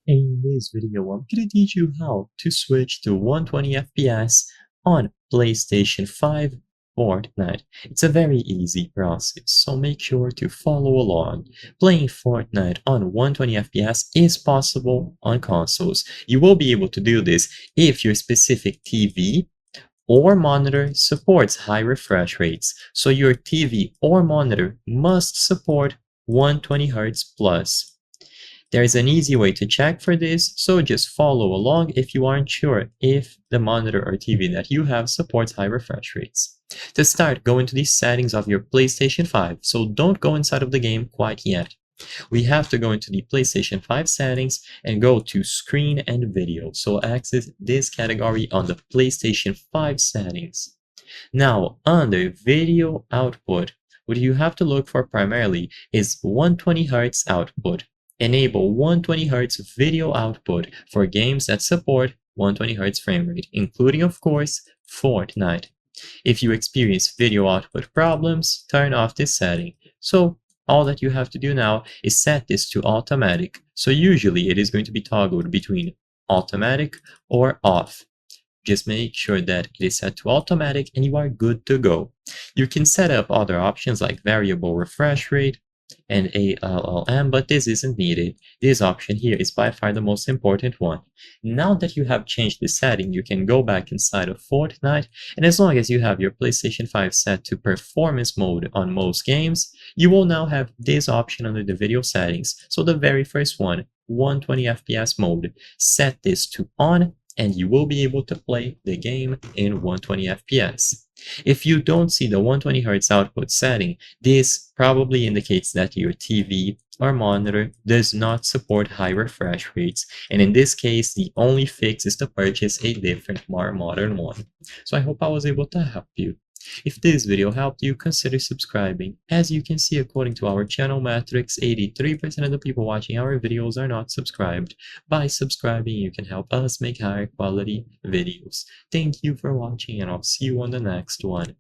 In this video, I'm going to teach you how to switch to 120 FPS on PlayStation 5 Fortnite. It's a very easy process, so make sure to follow along. Playing Fortnite on 120 FPS is possible on consoles. You will be able to do this if your specific TV or monitor supports high refresh rates. So your TV or monitor must support 120 Hz plus. There is an easy way to check for this, so just follow along if you aren't sure if the monitor or TV that you have supports high refresh rates. To start, go into the settings of your PlayStation 5, so don't go inside of the game quite yet. We have to go into the PlayStation 5 settings and go to Screen and Video, so access this category on the PlayStation 5 settings. Now, under Video Output, what you have to look for primarily is 120 Hz output. Enable 120 Hz video output for games that support 120 Hz frame rate, including, of course, Fortnite. If you experience video output problems, turn off this setting. So all that you have to do now is set this to automatic. So usually it is going to be toggled between automatic or off. Just make sure that it is set to automatic and you are good to go. You can set up other options like variable refresh rate and ALLM, but this isn't needed. This option here is by far the most important one. Now that you have changed the setting, you can go back inside of Fortnite, and as long as you have your PlayStation 5 set to performance mode on most games, you will now have this option under the video settings. So the very first one, 120 FPS mode, set this to on, and you will be able to play the game in 120 FPS. If you don't see the 120 Hz output setting, this probably indicates that your TV or monitor does not support high refresh rates, and in this case, the only fix is to purchase a different, more modern one. So I hope I was able to help you. If this video helped you, consider subscribing. As you can see, according to our channel metrics, 83% of the people watching our videos are not subscribed. By subscribing, you can help us make higher quality videos. Thank you for watching, and I'll see you on the next one.